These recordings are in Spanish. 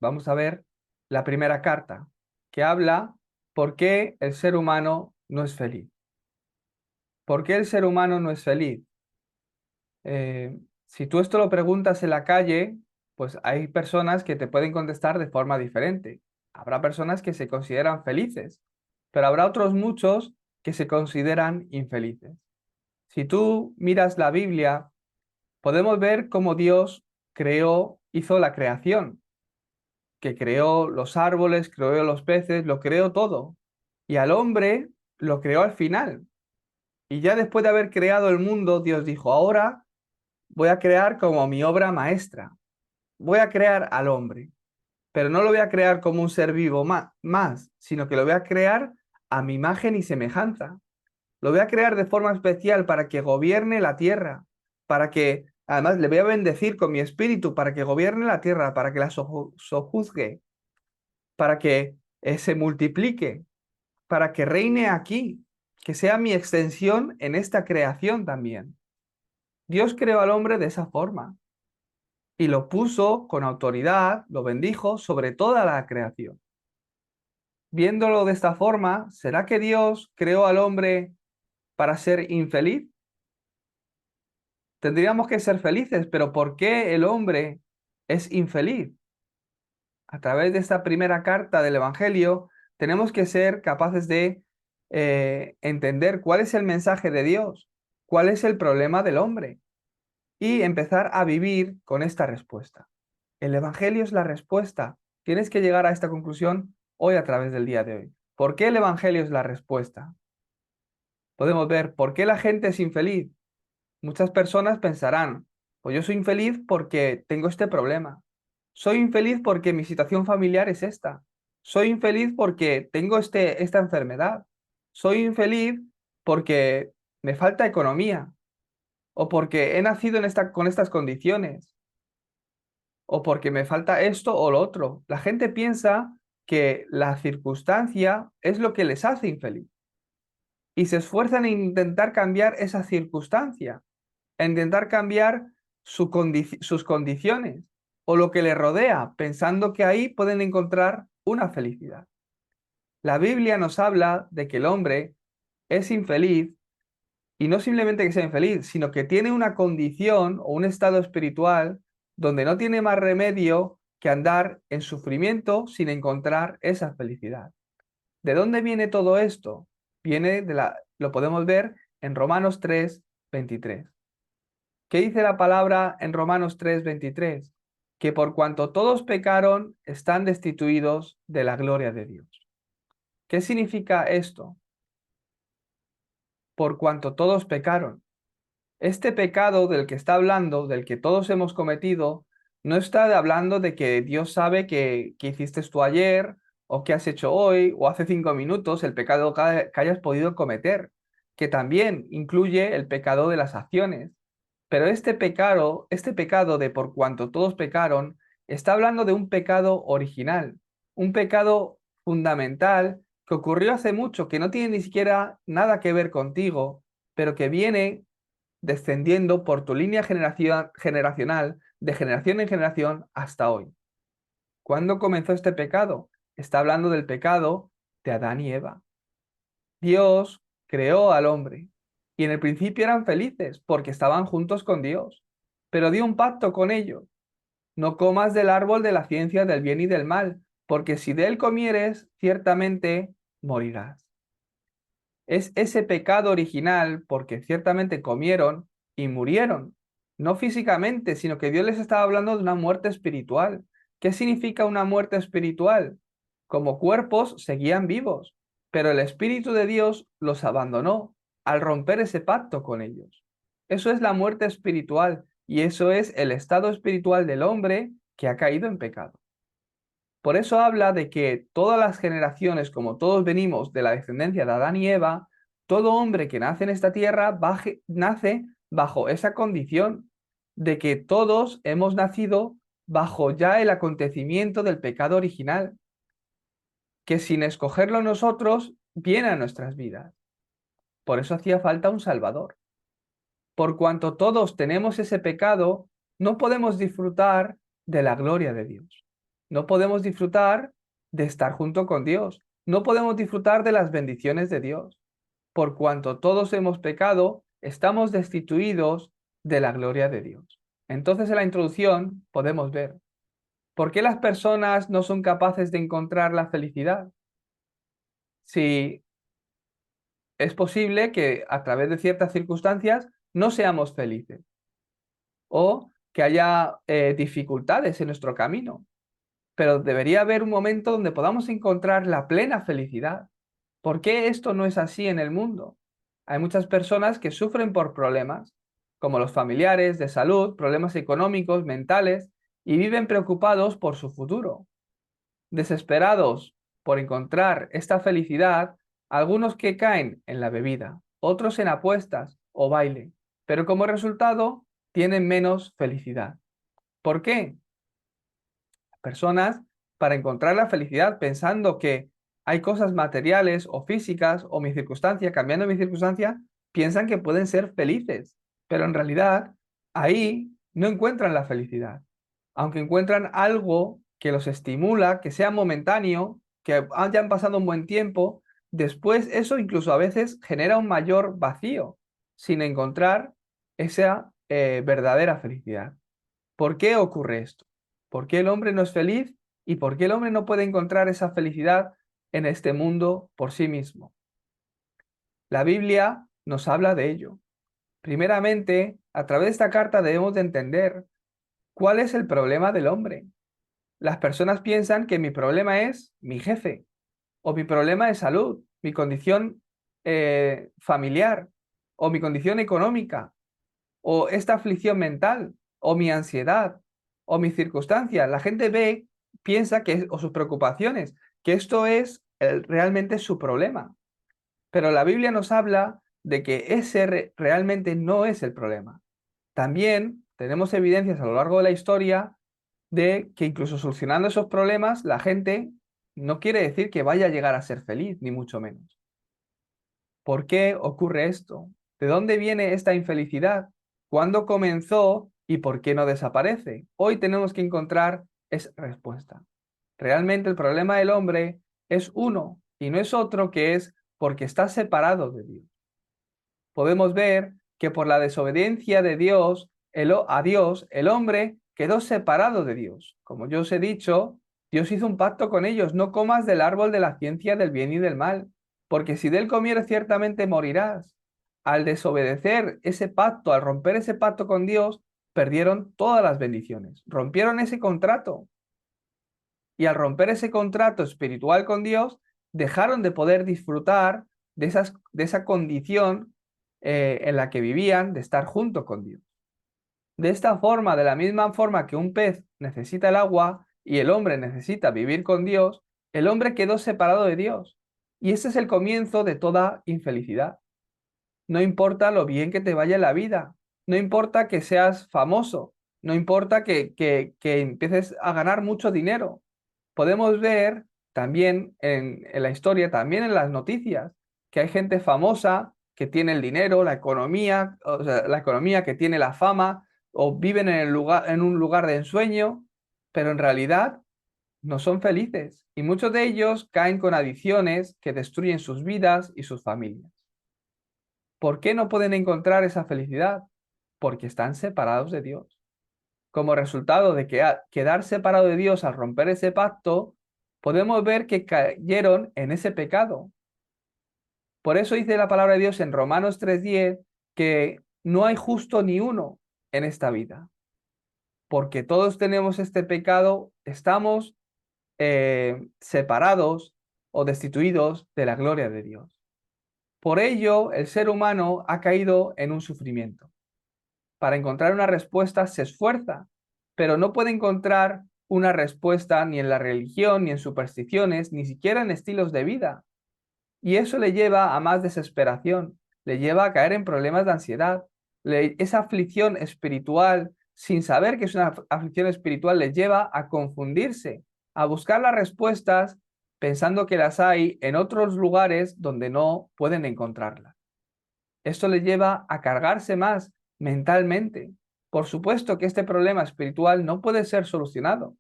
vamos a ver la primera carta, que habla por qué el ser humano no es feliz. ¿Por qué el ser humano no es feliz? Si tú esto lo preguntas en la calle, pues hay personas que te pueden contestar de forma diferente. Habrá personas que se consideran felices, pero habrá otros muchos que se consideran infelices. Si tú miras la Biblia, podemos ver cómo Dios hizo la creación, que creó los árboles, creó los peces, lo creó todo. Y al hombre lo creó al final. Y ya después de haber creado el mundo, Dios dijo, ahora voy a crear como mi obra maestra. Voy a crear al hombre, pero no lo voy a crear como un ser vivo más, sino que lo voy a crear a mi imagen y semejanza. Lo voy a crear de forma especial para que gobierne la tierra, para que, además, le voy a bendecir con mi espíritu para que gobierne la tierra, para que la sojuzgue, para que se multiplique, para que reine aquí, que sea mi extensión en esta creación también. Dios creó al hombre de esa forma y lo puso con autoridad, lo bendijo sobre toda la creación. Viéndolo de esta forma, ¿será que Dios creó al hombre para ser infeliz? Tendríamos que ser felices, pero ¿por qué el hombre es infeliz? A través de esta primera carta del Evangelio, tenemos que ser capaces de entender cuál es el mensaje de Dios, cuál es el problema del hombre y empezar a vivir con esta respuesta. El Evangelio es la respuesta. Tienes que llegar a esta conclusión hoy a través del día de hoy. ¿Por qué el Evangelio es la respuesta? Podemos ver por qué la gente es infeliz. Muchas personas pensarán, pues yo soy infeliz porque tengo este problema. Soy infeliz porque mi situación familiar es esta. Soy infeliz porque tengo esta enfermedad. Soy infeliz porque me falta economía o porque he nacido con estas condiciones o porque me falta esto o lo otro. La gente piensa que la circunstancia es lo que les hace infeliz y se esfuerzan en intentar cambiar esa circunstancia, en intentar cambiar sus condiciones o lo que les rodea, pensando que ahí pueden encontrar una felicidad. La Biblia nos habla de que el hombre es infeliz y no simplemente que sea infeliz, sino que tiene una condición o un estado espiritual donde no tiene más remedio que andar en sufrimiento sin encontrar esa felicidad. ¿De dónde viene todo esto? Lo podemos ver en Romanos 3:23. ¿Qué dice la palabra en Romanos 3:23? Que por cuanto todos pecaron, están destituidos de la gloria de Dios. ¿Qué significa esto? Por cuanto todos pecaron. Este pecado del que está hablando, del que todos hemos cometido, no está hablando de que Dios sabe que hiciste tú ayer, o que has hecho hoy, o hace 5 minutos, el pecado que hayas podido cometer, que también incluye el pecado de las acciones. Pero este pecado de por cuanto todos pecaron, está hablando de un pecado original, un pecado fundamental que ocurrió hace mucho, que no tiene ni siquiera nada que ver contigo, pero que viene descendiendo por tu línea generacional de generación en generación hasta hoy. ¿Cuándo comenzó este pecado? Está hablando del pecado de Adán y Eva. Dios creó al hombre y en el principio eran felices porque estaban juntos con Dios, pero dio un pacto con ellos. No comas del árbol de la ciencia del bien y del mal, porque si de él comieres, ciertamente morirás. Es ese pecado original porque ciertamente comieron y murieron, no físicamente, sino que Dios les estaba hablando de una muerte espiritual. ¿Qué significa una muerte espiritual? Como cuerpos seguían vivos, pero el Espíritu de Dios los abandonó al romper ese pacto con ellos. Eso es la muerte espiritual y eso es el estado espiritual del hombre que ha caído en pecado. Por eso habla de que todas las generaciones, como todos venimos de la descendencia de Adán y Eva, todo hombre que nace en esta tierra nace bajo esa condición de que todos hemos nacido bajo ya el acontecimiento del pecado original, que sin escogerlo nosotros viene a nuestras vidas. Por eso hacía falta un Salvador. Por cuanto todos tenemos ese pecado, no podemos disfrutar de la gloria de Dios. No podemos disfrutar de estar junto con Dios. No podemos disfrutar de las bendiciones de Dios. Por cuanto todos hemos pecado, estamos destituidos de la gloria de Dios. Entonces en la introducción podemos ver por qué las personas no son capaces de encontrar la felicidad. Si es posible que a través de ciertas circunstancias no seamos felices o que haya dificultades en nuestro camino, pero debería haber un momento donde podamos encontrar la plena felicidad. ¿Por qué esto no es así en el mundo? Hay muchas personas que sufren por problemas, como los familiares, de salud, problemas económicos, mentales, y viven preocupados por su futuro. Desesperados por encontrar esta felicidad, algunos que caen en la bebida, otros en apuestas o baile, pero como resultado tienen menos felicidad. ¿Por qué? Personas, para encontrar la felicidad pensando que hay cosas materiales o físicas o mi circunstancia, cambiando mi circunstancia, piensan que pueden ser felices, pero en realidad ahí no encuentran la felicidad. Aunque encuentran algo que los estimula, que sea momentáneo, que hayan pasado un buen tiempo, después eso incluso a veces genera un mayor vacío, sin encontrar esa verdadera felicidad. ¿Por qué ocurre esto? ¿Por qué el hombre no es feliz y por qué el hombre no puede encontrar esa felicidad en este mundo por sí mismo? La Biblia nos habla de ello. Primeramente, a través de esta carta debemos de entender cuál es el problema del hombre. Las personas piensan que mi problema es mi jefe, o mi problema de salud, mi condición familiar, o mi condición económica, o esta aflicción mental, o mi ansiedad, o mi circunstancia. La gente ve, piensa que, o sus preocupaciones, que esto es realmente su problema. Pero la Biblia nos habla de que ese realmente no es el problema. También tenemos evidencias a lo largo de la historia de que incluso solucionando esos problemas, la gente no quiere decir que vaya a llegar a ser feliz, ni mucho menos. ¿Por qué ocurre esto? ¿De dónde viene esta infelicidad? ¿Cuándo comenzó y por qué no desaparece? Hoy tenemos que encontrar esa respuesta. Realmente el problema del hombre es uno y no es otro, que es porque está separado de Dios. Podemos ver que por la desobediencia de Dios, a Dios, el hombre quedó separado de Dios. Como yo os he dicho, Dios hizo un pacto con ellos: no comas del árbol de la ciencia del bien y del mal, porque si de él comieres ciertamente morirás. Al desobedecer ese pacto, al romper ese pacto con Dios, perdieron todas las bendiciones, rompieron ese contrato. Y al romper ese contrato espiritual con Dios, dejaron de poder disfrutar de esa condición en la que vivían, de estar junto con Dios. De esta forma, de la misma forma que un pez necesita el agua y el hombre necesita vivir con Dios, el hombre quedó separado de Dios. Y ese es el comienzo de toda infelicidad. No importa lo bien que te vaya en la vida, no importa que seas famoso, no importa que empieces a ganar mucho dinero. Podemos ver también en la historia, también en las noticias, que hay gente famosa que tiene el dinero, la economía, o sea, la economía, que tiene la fama, o viven en un lugar de ensueño, pero en realidad no son felices. Y muchos de ellos caen con adicciones que destruyen sus vidas y sus familias. ¿Por qué no pueden encontrar esa felicidad? Porque están separados de Dios. Como resultado de quedar separado de Dios al romper ese pacto, podemos ver que cayeron en ese pecado. Por eso dice la palabra de Dios en Romanos 3:10 que no hay justo ni uno en esta vida. Porque todos tenemos este pecado, estamos separados o destituidos de la gloria de Dios. Por ello, el ser humano ha caído en un sufrimiento. Para encontrar una respuesta se esfuerza, pero no puede encontrar una respuesta ni en la religión, ni en supersticiones, ni siquiera en estilos de vida. Y eso le lleva a más desesperación, le lleva a caer en problemas de ansiedad. Esa aflicción espiritual, sin saber que es una aflicción espiritual, le lleva a confundirse, a buscar las respuestas pensando que las hay en otros lugares donde no pueden encontrarlas. Esto le lleva a cargarse más mentalmente. Por supuesto que este problema espiritual no puede ser solucionado,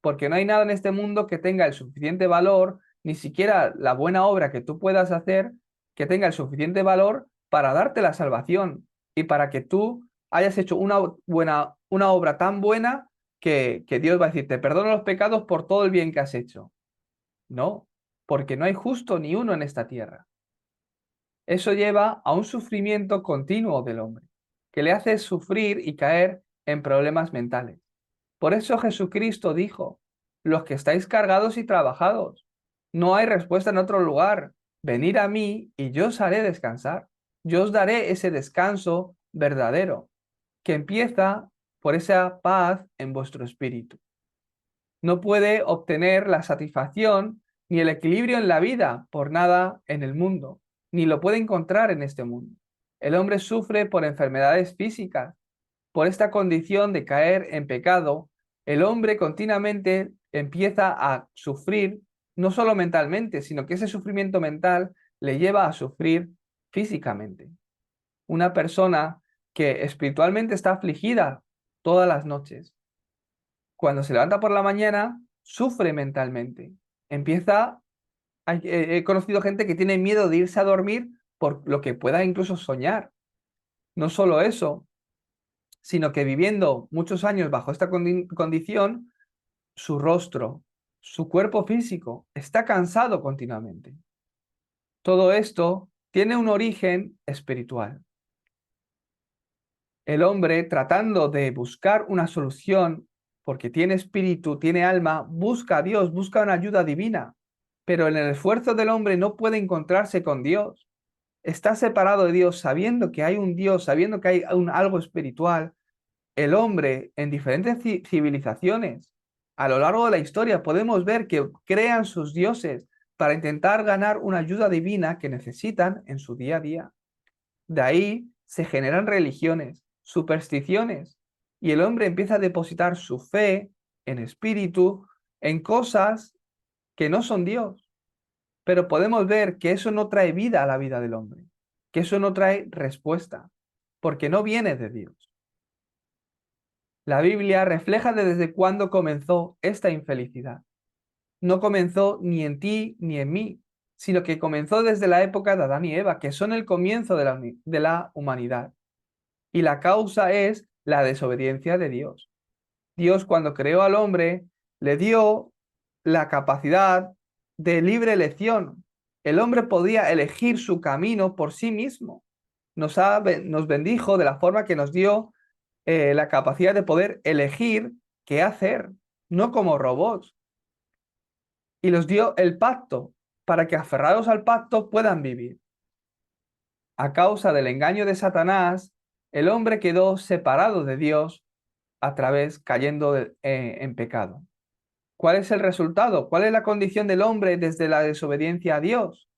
porque no hay nada en este mundo que tenga el suficiente valor, ni siquiera la buena obra que tú puedas hacer, que tenga el suficiente valor para darte la salvación y para que tú hayas hecho una obra tan buena que Dios va a decir, te perdono los pecados por todo el bien que has hecho. No, porque no hay justo ni uno en esta tierra. Eso lleva a un sufrimiento continuo del hombre, que le hace sufrir y caer en problemas mentales. Por eso Jesucristo dijo, los que estáis cargados y trabajados, no hay respuesta en otro lugar. Venid a mí y yo os haré descansar. Yo os daré ese descanso verdadero, que empieza por esa paz en vuestro espíritu. No puede obtener la satisfacción ni el equilibrio en la vida por nada en el mundo, ni lo puede encontrar en este mundo. El hombre sufre por enfermedades físicas, por esta condición de caer en pecado. El hombre continuamente empieza a sufrir, no solo mentalmente, sino que ese sufrimiento mental le lleva a sufrir físicamente. Una persona que espiritualmente está afligida todas las noches, cuando se levanta por la mañana, sufre mentalmente. He conocido gente que tiene miedo de irse a dormir por lo que pueda incluso soñar. No solo eso, sino que viviendo muchos años bajo esta condición, su rostro, su cuerpo físico está cansado continuamente. Todo esto tiene un origen espiritual. El hombre, tratando de buscar una solución, porque tiene espíritu, tiene alma, busca a Dios, busca una ayuda divina, pero en el esfuerzo del hombre no puede encontrarse con Dios. Está separado de Dios, sabiendo que hay un Dios, sabiendo que hay algo espiritual. El hombre en diferentes civilizaciones a lo largo de la historia podemos ver que crean sus dioses para intentar ganar una ayuda divina que necesitan en su día a día. De ahí se generan religiones, supersticiones, y el hombre empieza a depositar su fe en espíritu, en cosas que no son Dios. Pero podemos ver que eso no trae vida a la vida del hombre, que eso no trae respuesta, porque no viene de Dios. La Biblia refleja desde cuándo comenzó esta infelicidad. No comenzó ni en ti ni en mí, sino que comenzó desde la época de Adán y Eva, que son el comienzo de la humanidad. Y la causa es la desobediencia de Dios. Dios, cuando creó al hombre, le dio la capacidad de libre elección. El hombre podía elegir su camino por sí mismo. Nos bendijo de la forma que nos dio la capacidad de poder elegir qué hacer, no como robots. Y los dio el pacto para que aferrados al pacto puedan vivir. A causa del engaño de Satanás, el hombre quedó separado de Dios cayendo en pecado. ¿Cuál es el resultado? ¿Cuál es la condición del hombre desde la desobediencia a Dios?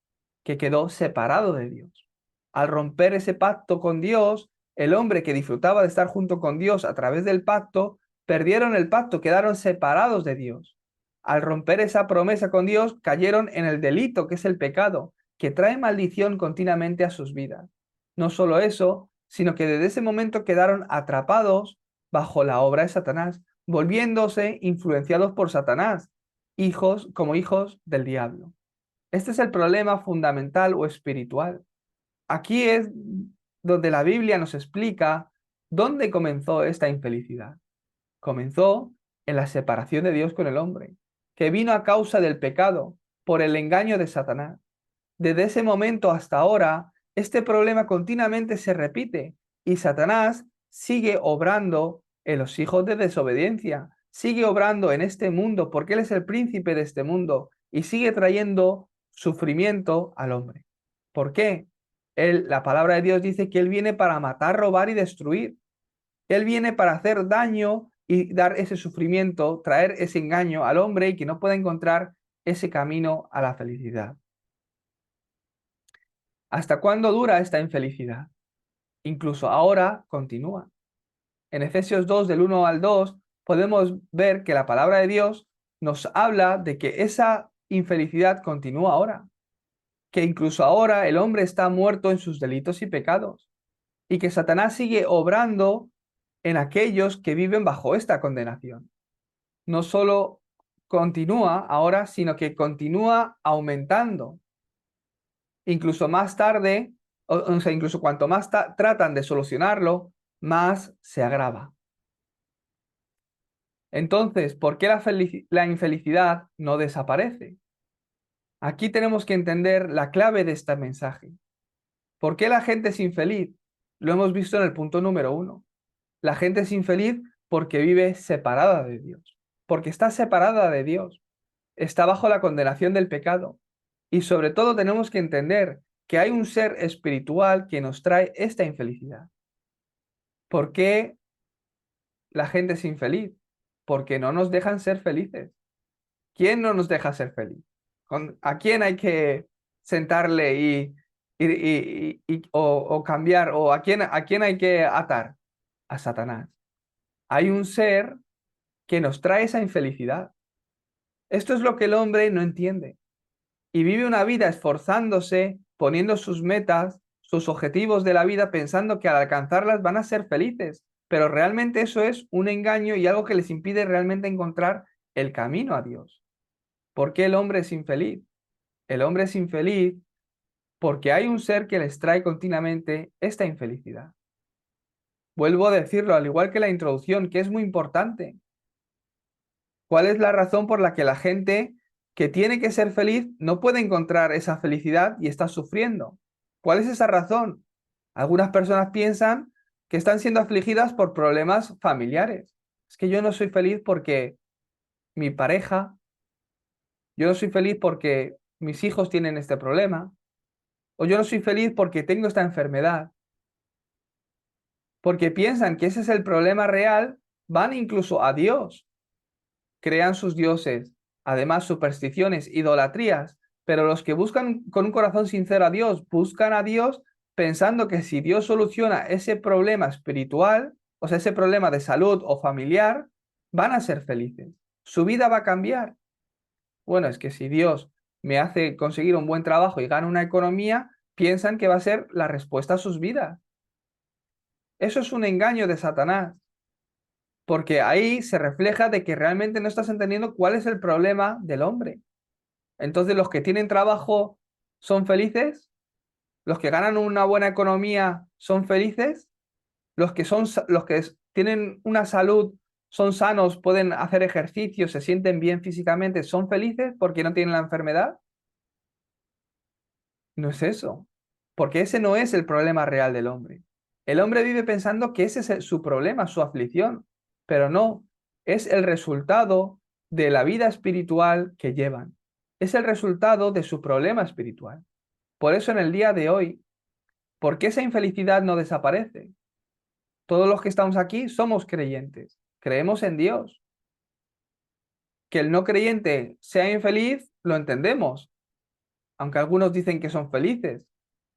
Que quedó separado de Dios. Al romper ese pacto con Dios, el hombre que disfrutaba de estar junto con Dios a través del pacto, perdieron el pacto, quedaron separados de Dios. Al romper esa promesa con Dios, cayeron en el delito, que es el pecado, que trae maldición continuamente a sus vidas. No solo eso, sino que desde ese momento quedaron atrapados bajo la obra de Satanás, volviéndose influenciados por Satanás, como hijos del diablo. Este es el problema fundamental o espiritual. Aquí es donde la Biblia nos explica dónde comenzó esta infelicidad. Comenzó en la separación de Dios con el hombre, que vino a causa del pecado, por el engaño de Satanás. Desde ese momento hasta ahora, este problema continuamente se repite y Satanás sigue obrando en los hijos de desobediencia, sigue obrando en este mundo porque él es el príncipe de este mundo y sigue trayendo sufrimiento al hombre. ¿Por qué? La palabra de Dios dice que él viene para matar, robar y destruir. Él viene para hacer daño y dar ese sufrimiento, traer ese engaño al hombre y que no pueda encontrar ese camino a la felicidad. ¿Hasta cuándo dura esta infelicidad? Incluso ahora continúa. En Efesios 2, del 1 al 2, podemos ver que la palabra de Dios nos habla de que esa infelicidad continúa ahora, que incluso ahora el hombre está muerto en sus delitos y pecados, y que Satanás sigue obrando en aquellos que viven bajo esta condenación. No solo continúa ahora, sino que continúa aumentando. Incluso más tarde, o sea, incluso cuanto más tratan de solucionarlo, más se agrava. Entonces, ¿por qué la infelicidad no desaparece? Aquí tenemos que entender la clave de este mensaje. ¿Por qué la gente es infeliz? Lo hemos visto en el punto número 1. La gente es infeliz porque vive separada de Dios, porque está separada de Dios, está bajo la condenación del pecado. Y sobre todo tenemos que entender que hay un ser espiritual que nos trae esta infelicidad. ¿Por qué la gente es infeliz? Porque no nos dejan ser felices. ¿Quién no nos deja ser feliz? ¿A quién hay que sentarle o cambiar? ¿O a quién hay que atar? A Satanás. Hay un ser que nos trae esa infelicidad. Esto es lo que el hombre no entiende. Y vive una vida esforzándose, poniendo sus metas, sus objetivos de la vida, pensando que al alcanzarlas van a ser felices. Pero realmente eso es un engaño y algo que les impide realmente encontrar el camino a Dios. ¿Por qué el hombre es infeliz? El hombre es infeliz porque hay un ser que les trae continuamente esta infelicidad. Vuelvo a decirlo, al igual que la introducción, que es muy importante. ¿Cuál es la razón por la que la gente que tiene que ser feliz no puede encontrar esa felicidad y está sufriendo? ¿Cuál es esa razón? Algunas personas piensan que están siendo afligidas por problemas familiares. Es que yo no soy feliz porque mi pareja, yo no soy feliz porque mis hijos tienen este problema, o yo no soy feliz porque tengo esta enfermedad. Porque piensan que ese es el problema real, van incluso a Dios, crean sus dioses, además supersticiones, idolatrías, pero los que buscan con un corazón sincero a Dios, buscan a Dios pensando que si Dios soluciona ese problema espiritual, o sea, ese problema de salud o familiar, van a ser felices. Su vida va a cambiar. Bueno, es que si Dios me hace conseguir un buen trabajo y gano una economía, piensan que va a ser la respuesta a sus vidas. Eso es un engaño de Satanás, porque ahí se refleja de que realmente no estás entendiendo cuál es el problema del hombre. Entonces, los que tienen trabajo son felices, los que ganan una buena economía son felices, los que tienen una salud son sanos, pueden hacer ejercicio, se sienten bien físicamente, son felices porque no tienen la enfermedad. No es eso, porque ese no es el problema real del hombre. El hombre vive pensando que ese es su problema, su aflicción, pero no, es el resultado de la vida espiritual que llevan. Es el resultado de su problema espiritual. Por eso en el día de hoy, ¿por qué esa infelicidad no desaparece? Todos los que estamos aquí somos creyentes, creemos en Dios. Que el no creyente sea infeliz, lo entendemos, aunque algunos dicen que son felices,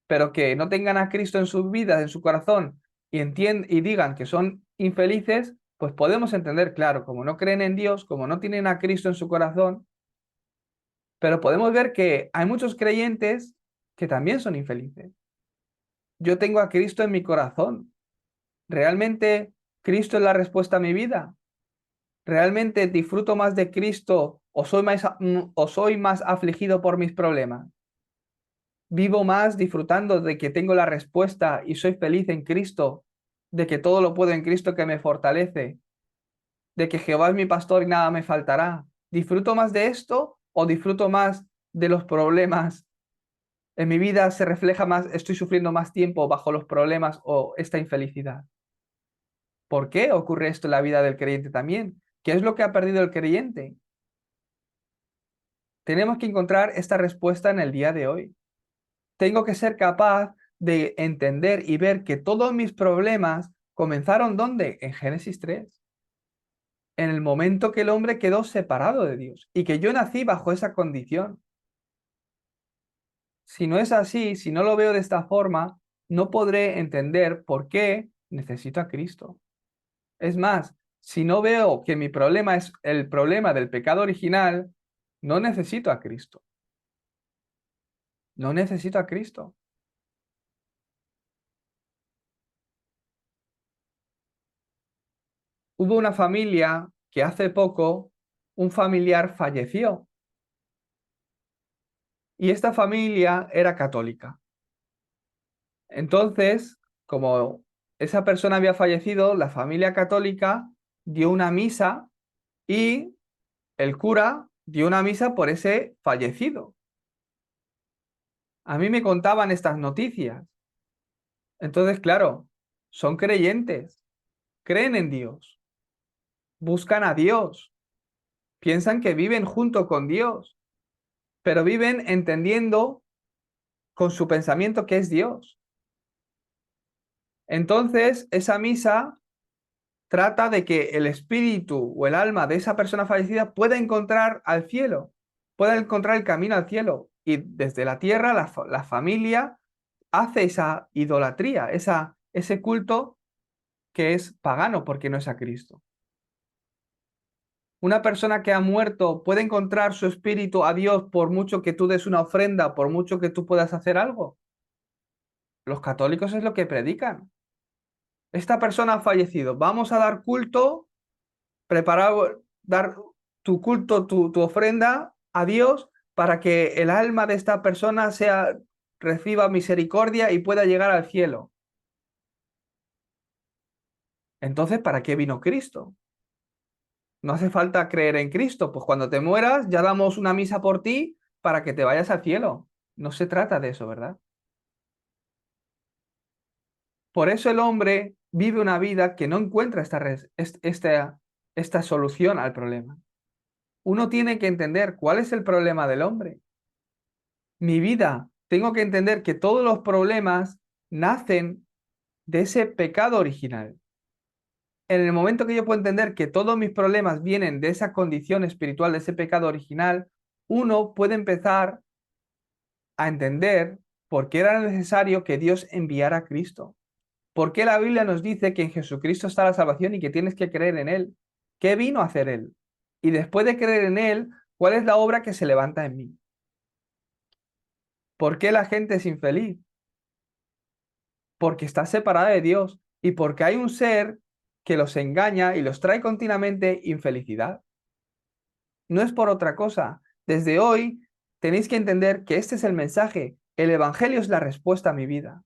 pero que no tengan a Cristo en sus vidas, en su corazón, y digan que son infelices, pues podemos entender, claro, como no creen en Dios, como no tienen a Cristo en su corazón, pero podemos ver que hay muchos creyentes que también son infelices. Yo tengo a Cristo en mi corazón. ¿Realmente Cristo es la respuesta a mi vida? ¿Realmente disfruto más de Cristo o soy más afligido por mis problemas? Vivo más disfrutando de que tengo la respuesta y soy feliz en Cristo, de que todo lo puedo en Cristo que me fortalece, de que Jehová es mi pastor y nada me faltará. ¿Disfruto más de esto o disfruto más de los problemas? En mi vida se refleja más, estoy sufriendo más tiempo bajo los problemas o esta infelicidad. ¿Por qué ocurre esto en la vida del creyente también? ¿Qué es lo que ha perdido el creyente? Tenemos que encontrar esta respuesta en el día de hoy. Tengo que ser capaz de entender y ver que todos mis problemas comenzaron ¿dónde? En Génesis 3, en el momento que el hombre quedó separado de Dios y que yo nací bajo esa condición. Si no es así, si no lo veo de esta forma, no podré entender por qué necesito a Cristo. Es más, si no veo que mi problema es el problema del pecado original, no necesito a Cristo. No necesito a Cristo. Hubo una familia que hace poco, un familiar falleció y esta familia era católica. Entonces, como esa persona había fallecido, la familia católica dio una misa y el cura dio una misa por ese fallecido. A mí me contaban estas noticias. Entonces, claro, son creyentes, creen en Dios, buscan a Dios, piensan que viven junto con Dios, pero viven entendiendo con su pensamiento que es Dios. Entonces, esa misa trata de que el espíritu o el alma de esa persona fallecida pueda encontrar al cielo, pueda encontrar el camino al cielo. Y desde la tierra la familia hace esa idolatría, ese culto que es pagano porque no es a Cristo. Una persona que ha muerto puede encontrar su espíritu a Dios por mucho que tú des una ofrenda, por mucho que tú puedas hacer algo. Los católicos es lo que predican. Esta persona ha fallecido, vamos a dar culto, dar tu culto, tu ofrenda a Dios para que el alma de esta persona reciba misericordia y pueda llegar al cielo. Entonces, ¿para qué vino Cristo? No hace falta creer en Cristo, pues cuando te mueras ya damos una misa por ti para que te vayas al cielo. No se trata de eso, ¿verdad? Por eso el hombre vive una vida que no encuentra esta solución al problema. Uno tiene que entender cuál es el problema del hombre. Mi vida, tengo que entender que todos los problemas nacen de ese pecado original. En el momento que yo puedo entender que todos mis problemas vienen de esa condición espiritual, de ese pecado original, uno puede empezar a entender por qué era necesario que Dios enviara a Cristo. ¿Por qué la Biblia nos dice que en Jesucristo está la salvación y que tienes que creer en Él? ¿Qué vino a hacer Él? Y después de creer en Él, ¿cuál es la obra que se levanta en mí? ¿Por qué la gente es infeliz? Porque está separada de Dios y porque hay un ser que los engaña y los trae continuamente infelicidad. No es por otra cosa. Desde hoy tenéis que entender que este es el mensaje. El Evangelio es la respuesta a mi vida.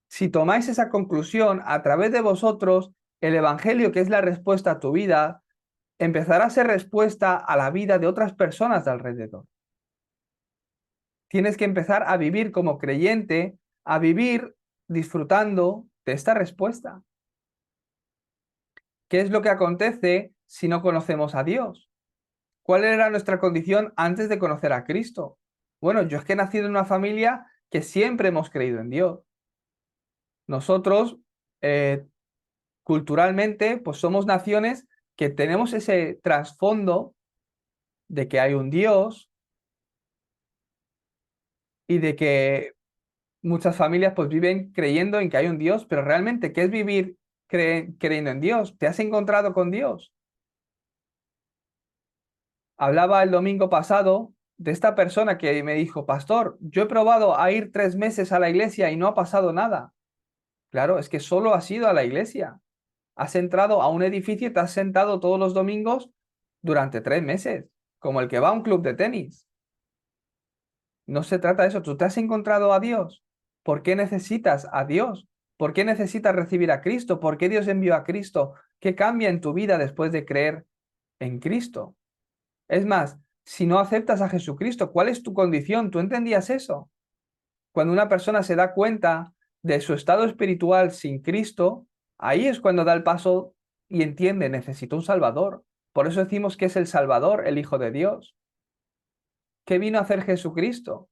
Si tomáis esa conclusión a través de vosotros, el Evangelio, que es la respuesta a tu vida, empezará a ser respuesta a la vida de otras personas de alrededor. Tienes que empezar a vivir como creyente, a vivir disfrutando de esta respuesta. ¿Qué es lo que acontece si no conocemos a Dios? ¿Cuál era nuestra condición antes de conocer a Cristo? Bueno, yo es que he nacido en una familia que siempre hemos creído en Dios. Nosotros, culturalmente, pues somos naciones que tenemos ese trasfondo de que hay un Dios y de que muchas familias pues viven creyendo en que hay un Dios, pero realmente, ¿qué es vivir creyendo en Dios? ¿Te has encontrado con Dios? Hablaba el domingo pasado de esta persona que me dijo, pastor, yo he probado a ir 3 meses a la iglesia y no ha pasado nada. Claro, es que solo has ido a la iglesia. Has entrado a un edificio y te has sentado todos los domingos durante 3 meses, como el que va a un club de tenis. No se trata de eso. ¿Tú te has encontrado a Dios? ¿Por qué necesitas a Dios? ¿Por qué necesitas recibir a Cristo? ¿Por qué Dios envió a Cristo? ¿Qué cambia en tu vida después de creer en Cristo? Es más, si no aceptas a Jesucristo, ¿cuál es tu condición? ¿Tú entendías eso? Cuando una persona se da cuenta de su estado espiritual sin Cristo, ahí es cuando da el paso y entiende, necesito un Salvador. Por eso decimos que es el Salvador, el Hijo de Dios. ¿Qué vino a hacer Jesucristo?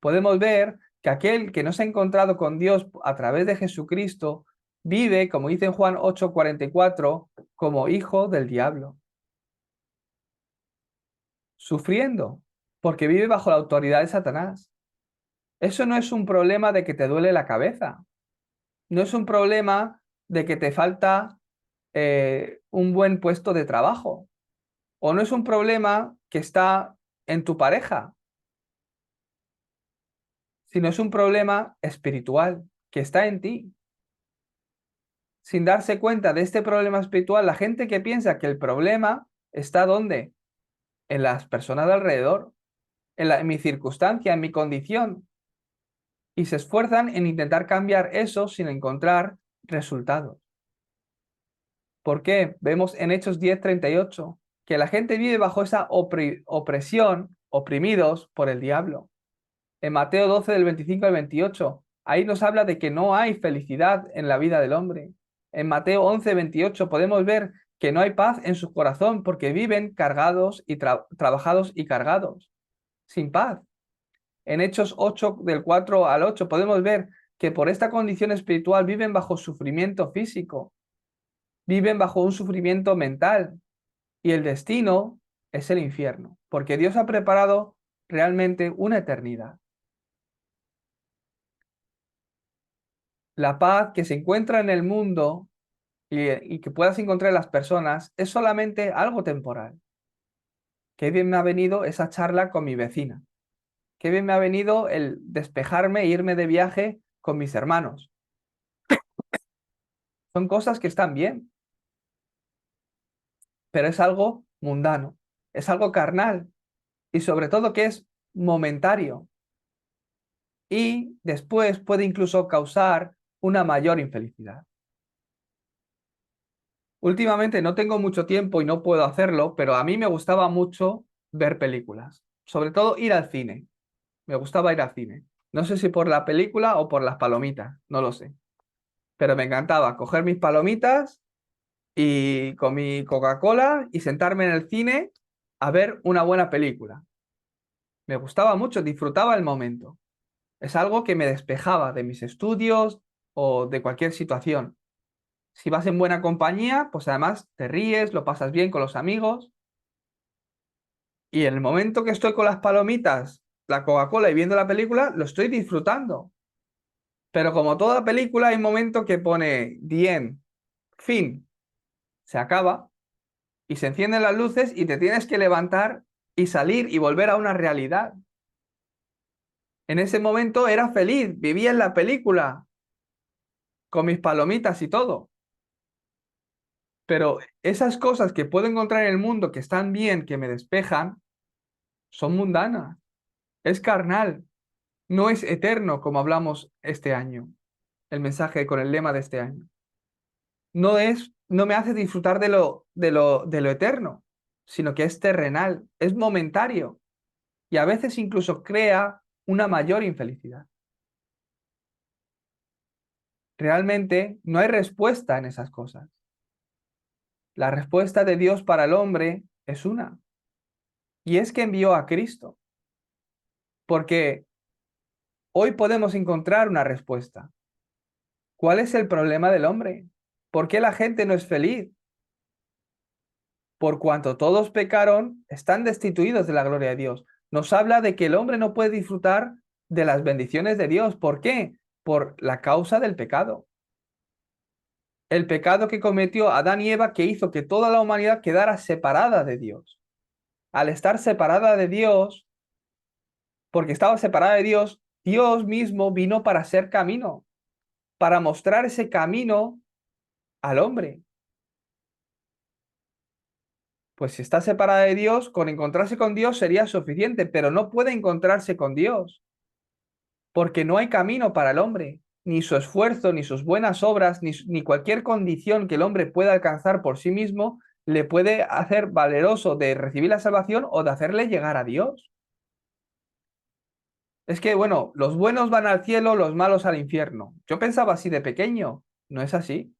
Podemos ver que aquel que no se ha encontrado con Dios a través de Jesucristo vive, como dice en Juan 8:44, como hijo del diablo, sufriendo, porque vive bajo la autoridad de Satanás. Eso no es un problema de que te duele la cabeza, no es un problema de que te falta un buen puesto de trabajo, o no es un problema que está en tu pareja, sino es un problema espiritual que está en ti. Sin darse cuenta de este problema espiritual, la gente que piensa que el problema ¿Está dónde? En las personas de alrededor, en mi circunstancia, en mi condición. Y se esfuerzan en intentar cambiar eso sin encontrar resultados. ¿Por qué? Vemos en Hechos 10:38 que la gente vive bajo esa opresión, oprimidos por el diablo. En Mateo 12 del 25 al 28, ahí nos habla de que no hay felicidad en la vida del hombre. En Mateo 11:28 podemos ver que no hay paz en su corazón porque viven cargados y trabajados y cargados, sin paz. En Hechos 8 del 4 al 8 podemos ver que por esta condición espiritual viven bajo sufrimiento físico, viven bajo un sufrimiento mental y el destino es el infierno, porque Dios ha preparado realmente una eternidad. La paz que se encuentra en el mundo y que puedas encontrar en las personas es solamente algo temporal. Qué bien me ha venido esa charla con mi vecina. Qué bien me ha venido el despejarme e irme de viaje con mis hermanos. Son cosas que están bien, pero es algo mundano, es algo carnal y sobre todo que es momentario y después puede incluso causar una mayor infelicidad. Últimamente no tengo mucho tiempo y no puedo hacerlo, pero a mí me gustaba mucho ver películas, sobre todo ir al cine. Me gustaba ir al cine. No sé si por la película o por las palomitas, no lo sé. Pero me encantaba coger mis palomitas y con mi Coca-Cola y sentarme en el cine a ver una buena película. Me gustaba mucho, disfrutaba el momento. Es algo que me despejaba de mis estudios o de cualquier situación. Si vas en buena compañía, pues además te ríes, lo pasas bien con los amigos. Y en el momento que estoy con las palomitas, la Coca-Cola y viendo la película, lo estoy disfrutando. Pero como toda película, hay un momento que pone the end, fin, se acaba y se encienden las luces y te tienes que levantar y salir y volver a una realidad. En ese momento era feliz, vivía en la película, con mis palomitas y todo. Pero esas cosas que puedo encontrar en el mundo que están bien, que me despejan, son mundanas. Es carnal, no es eterno como hablamos este año, el mensaje con el lema de este año. No me hace disfrutar de lo eterno, sino que es terrenal, es momentario y a veces incluso crea una mayor infelicidad. Realmente no hay respuesta en esas cosas. La respuesta de Dios para el hombre es una, y es que envió a Cristo, porque hoy podemos encontrar una respuesta. ¿Cuál es el problema del hombre? ¿Por qué la gente no es feliz? Por cuanto todos pecaron, están destituidos de la gloria de Dios. Nos habla de que el hombre no puede disfrutar de las bendiciones de Dios. ¿Por qué? Por la causa del pecado. El pecado que cometió Adán y Eva que hizo que toda la humanidad quedara separada de Dios. Al estar separada de Dios, porque estaba separada de Dios, Dios mismo vino para ser camino, para mostrar ese camino al hombre. Pues si está separada de Dios, con encontrarse con Dios sería suficiente, pero no puede encontrarse con Dios, porque no hay camino para el hombre, ni su esfuerzo, ni sus buenas obras, ni cualquier condición que el hombre pueda alcanzar por sí mismo le puede hacer valeroso de recibir la salvación o de hacerle llegar a Dios. Es que, bueno, los buenos van al cielo, los malos al infierno. Yo pensaba así de pequeño, no es así.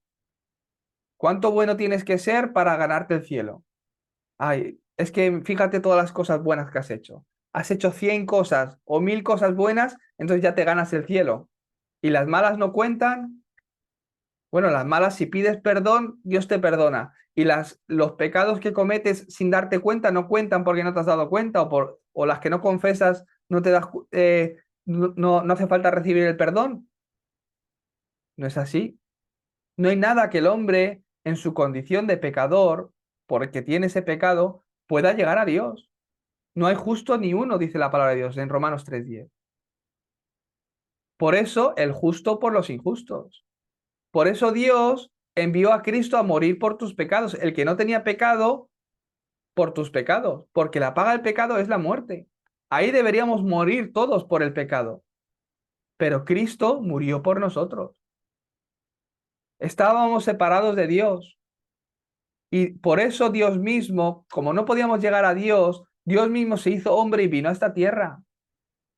¿Cuánto bueno tienes que ser para ganarte el cielo? Ay, es que fíjate todas las cosas buenas que has hecho. Has hecho 100 cosas o 1000 cosas buenas, entonces ya te ganas el cielo. Y las malas no cuentan. Bueno, las malas, si pides perdón, Dios te perdona. Y los pecados que cometes sin darte cuenta no cuentan porque no te has dado cuenta, o las que no confesas no te das, no hace falta recibir el perdón. No es así. No hay nada que el hombre, en su condición de pecador, porque tiene ese pecado, pueda llegar a Dios. No hay justo ni uno, dice la palabra de Dios en Romanos 3:10. Por eso el justo por los injustos. Por eso Dios envió a Cristo a morir por tus pecados. El que no tenía pecado por tus pecados, porque la paga del pecado es la muerte. Ahí deberíamos morir todos por el pecado, pero Cristo murió por nosotros. Estábamos separados de Dios y por eso Dios mismo, como no podíamos llegar a Dios, Dios mismo se hizo hombre y vino a esta tierra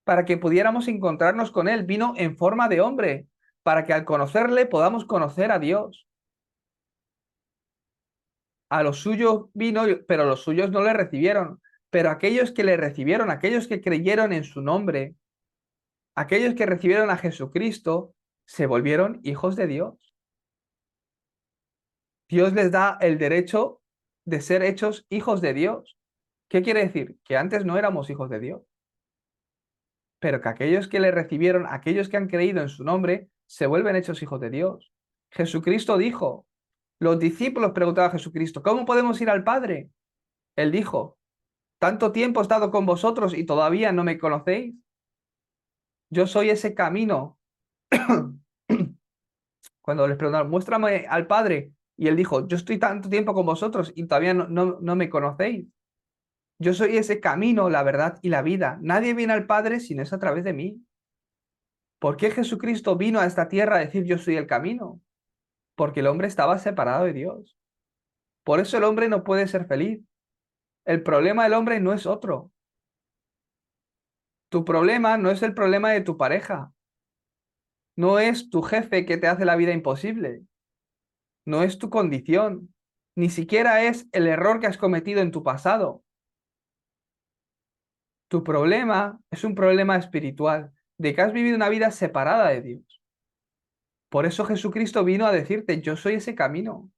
para que pudiéramos encontrarnos con Él. Vino en forma de hombre para que al conocerle podamos conocer a Dios. A los suyos vino, pero los suyos no le recibieron. Pero aquellos que le recibieron, aquellos que creyeron en su nombre, aquellos que recibieron a Jesucristo, se volvieron hijos de Dios. Dios les da el derecho de ser hechos hijos de Dios. ¿Qué quiere decir? Que antes no éramos hijos de Dios, pero que aquellos que le recibieron, aquellos que han creído en su nombre, se vuelven hechos hijos de Dios. Jesucristo dijo, los discípulos preguntaban a Jesucristo, ¿cómo podemos ir al Padre? Él dijo, ¿tanto tiempo he estado con vosotros y todavía no me conocéis? Yo soy ese camino. Cuando les preguntaron, muéstrame al Padre, y él dijo, yo estoy tanto tiempo con vosotros y todavía no me conocéis. Yo soy ese camino, la verdad y la vida. Nadie viene al Padre si no es a través de mí. ¿Por qué Jesucristo vino a esta tierra a decir yo soy el camino? Porque el hombre estaba separado de Dios. Por eso el hombre no puede ser feliz. El problema del hombre no es otro. Tu problema no es el problema de tu pareja. No es tu jefe que te hace la vida imposible. No es tu condición. Ni siquiera es el error que has cometido en tu pasado. Tu problema es un problema espiritual, de que has vivido una vida separada de Dios. Por eso Jesucristo vino a decirte, yo soy ese camino.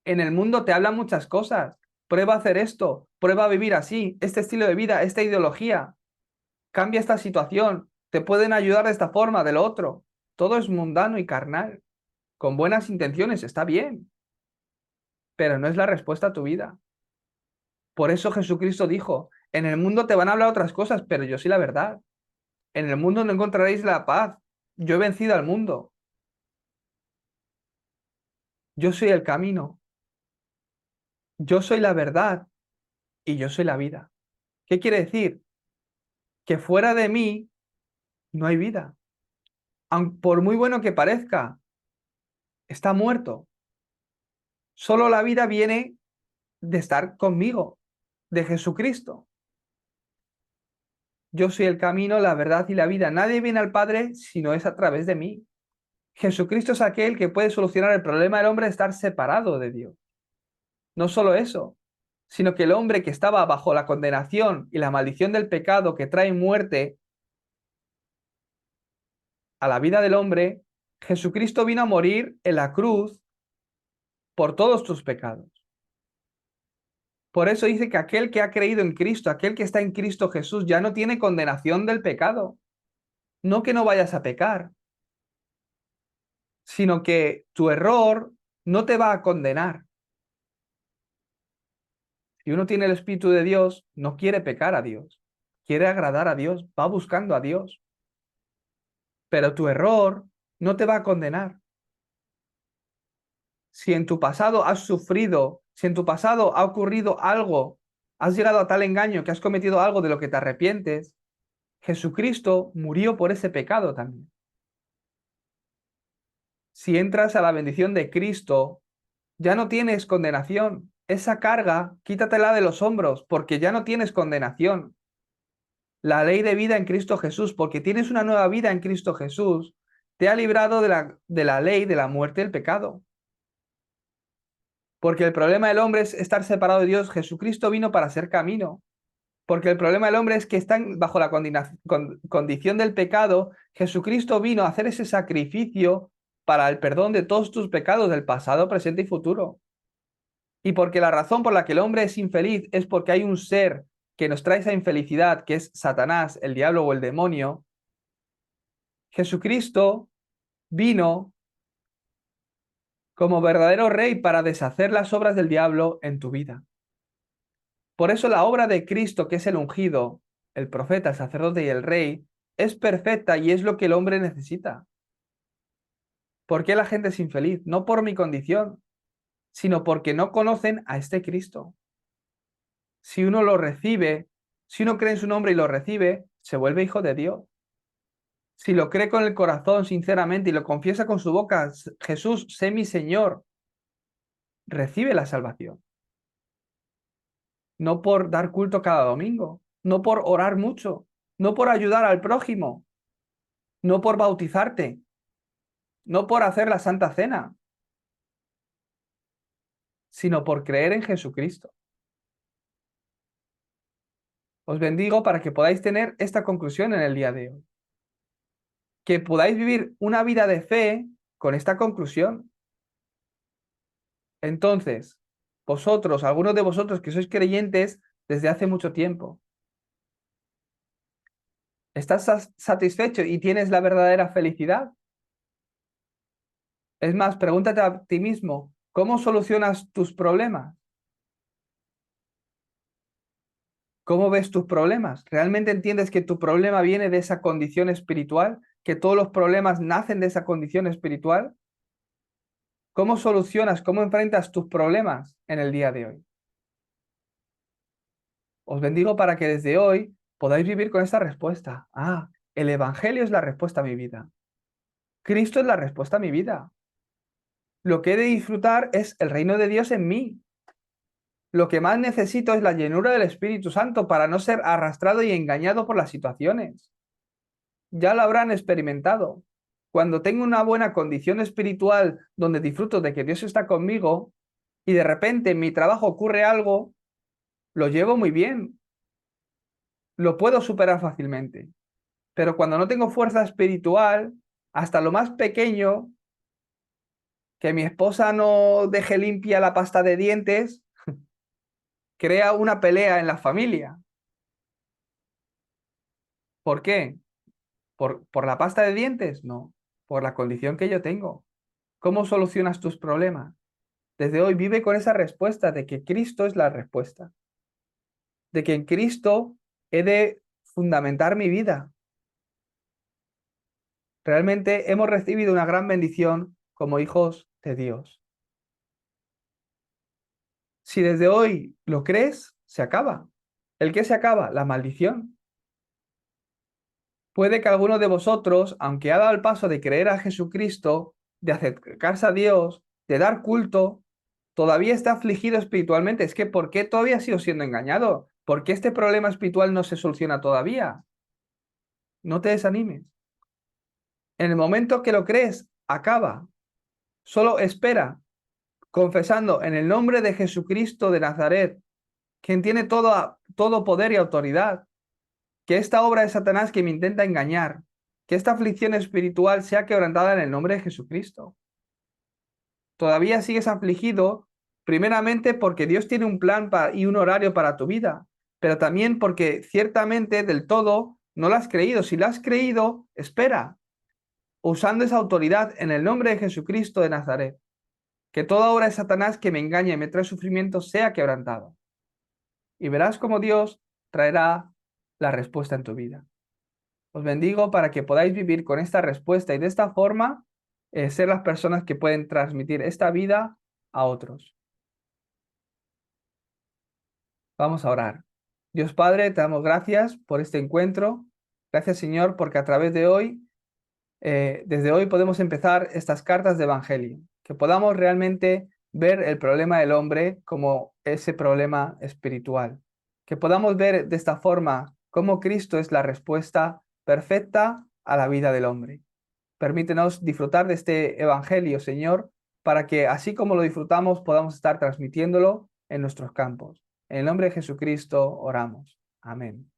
En el mundo te hablan muchas cosas. Prueba a hacer esto, prueba a vivir así, este estilo de vida, esta ideología. Cambia esta situación, te pueden ayudar de esta forma, de lo otro. Todo es mundano y carnal. Con buenas intenciones, está bien, pero no es la respuesta a tu vida. Por eso Jesucristo dijo, en el mundo te van a hablar otras cosas, pero yo soy la verdad. En el mundo no encontraréis la paz. Yo he vencido al mundo. Yo soy el camino. Yo soy la verdad y yo soy la vida. ¿Qué quiere decir? Que fuera de mí no hay vida. Por muy bueno que parezca, está muerto. Solo la vida viene de estar conmigo, de Jesucristo. Yo soy el camino, la verdad y la vida. Nadie viene al Padre si no es a través de mí. Jesucristo es aquel que puede solucionar el problema del hombre de estar separado de Dios. No solo eso, sino que el hombre que estaba bajo la condenación y la maldición del pecado que trae muerte a la vida del hombre, Jesucristo vino a morir en la cruz por todos tus pecados. Por eso dice que aquel que ha creído en Cristo, aquel que está en Cristo Jesús, ya no tiene condenación del pecado. No que no vayas a pecar, sino que tu error no te va a condenar. Si uno tiene el Espíritu de Dios, no quiere pecar a Dios, quiere agradar a Dios, va buscando a Dios. Pero tu error no te va a condenar. Si en tu pasado has sufrido, si en tu pasado ha ocurrido algo, has llegado a tal engaño que has cometido algo de lo que te arrepientes, Jesucristo murió por ese pecado también. Si entras a la bendición de Cristo, ya no tienes condenación. Esa carga, quítatela de los hombros, porque ya no tienes condenación. La ley de vida en Cristo Jesús, porque tienes una nueva vida en Cristo Jesús, te ha librado de la ley, de la muerte, del pecado. Porque el problema del hombre es estar separado de Dios. Jesucristo vino para ser camino. Porque el problema del hombre es que están bajo la condición del pecado. Jesucristo vino a hacer ese sacrificio para el perdón de todos tus pecados del pasado, presente y futuro. Y porque la razón por la que el hombre es infeliz es porque hay un ser que nos trae esa infelicidad, que es Satanás, el diablo o el demonio. Jesucristo vino como verdadero rey para deshacer las obras del diablo en tu vida. Por eso la obra de Cristo, que es el ungido, el profeta, el sacerdote y el rey, es perfecta y es lo que el hombre necesita. ¿Por qué la gente es infeliz? No por mi condición, sino porque no conocen a este Cristo. Si uno lo recibe, si uno cree en su nombre y lo recibe, se vuelve hijo de Dios. Si lo cree con el corazón sinceramente y lo confiesa con su boca, Jesús, sé mi Señor, recibe la salvación. No por dar culto cada domingo, no por orar mucho, no por ayudar al prójimo, no por bautizarte, no por hacer la Santa Cena, sino por creer en Jesucristo. Os bendigo para que podáis tener esta conclusión en el día de hoy. Que podáis vivir una vida de fe con esta conclusión. Entonces, vosotros, algunos de vosotros que sois creyentes desde hace mucho tiempo, ¿estás satisfecho y tienes la verdadera felicidad? Es más, pregúntate a ti mismo, ¿cómo solucionas tus problemas? ¿Cómo ves tus problemas? ¿Realmente entiendes que tu problema viene de esa condición espiritual? ¿Que todos los problemas nacen de esa condición espiritual? ¿Cómo solucionas, cómo enfrentas tus problemas en el día de hoy? Os bendigo para que desde hoy podáis vivir con esta respuesta. Ah, el Evangelio es la respuesta a mi vida. Cristo es la respuesta a mi vida. Lo que he de disfrutar es el reino de Dios en mí. Lo que más necesito es la llenura del Espíritu Santo para no ser arrastrado y engañado por las situaciones. Ya lo habrán experimentado. Cuando tengo una buena condición espiritual donde disfruto de que Dios está conmigo y de repente en mi trabajo ocurre algo, lo llevo muy bien, lo puedo superar fácilmente. Pero cuando no tengo fuerza espiritual, hasta lo más pequeño, que mi esposa no deje limpia la pasta de dientes, crea una pelea en la familia. ¿Por qué? ¿Por la pasta de dientes? No, por la condición que yo tengo. ¿Cómo solucionas tus problemas? Desde hoy vive con esa respuesta de que Cristo es la respuesta, de que en Cristo he de fundamentar mi vida. Realmente hemos recibido una gran bendición como hijos de Dios. Si desde hoy lo crees, se acaba. ¿El qué se acaba? La maldición. Puede que alguno de vosotros, aunque ha dado el paso de creer a Jesucristo, de acercarse a Dios, de dar culto, todavía está afligido espiritualmente. Es que ¿por qué todavía sigo siendo engañado? ¿Por qué este problema espiritual no se soluciona todavía? No te desanimes. En el momento que lo crees, acaba. Solo espera, confesando en el nombre de Jesucristo de Nazaret, quien tiene todo poder y autoridad, que esta obra de Satanás que me intenta engañar, que esta aflicción espiritual sea quebrantada en el nombre de Jesucristo. Todavía sigues afligido, primeramente porque Dios tiene un plan y un horario para tu vida, pero también porque ciertamente del todo no lo has creído. Si lo has creído, espera, usando esa autoridad en el nombre de Jesucristo de Nazaret, que toda obra de Satanás que me engaña y me trae sufrimiento sea quebrantada. Y verás cómo Dios traerá la respuesta en tu vida. Os bendigo para que podáis vivir con esta respuesta y de esta forma ser las personas que pueden transmitir esta vida a otros. Vamos a orar. Dios Padre, te damos gracias por este encuentro. Gracias, Señor, porque a través de hoy, desde hoy podemos empezar estas cartas de Evangelio, que podamos realmente ver el problema del hombre como ese problema espiritual, que podamos ver de esta forma cómo Cristo es la respuesta perfecta a la vida del hombre. Permítenos disfrutar de este Evangelio, Señor, para que así como lo disfrutamos podamos estar transmitiéndolo en nuestros campos. En el nombre de Jesucristo oramos. Amén.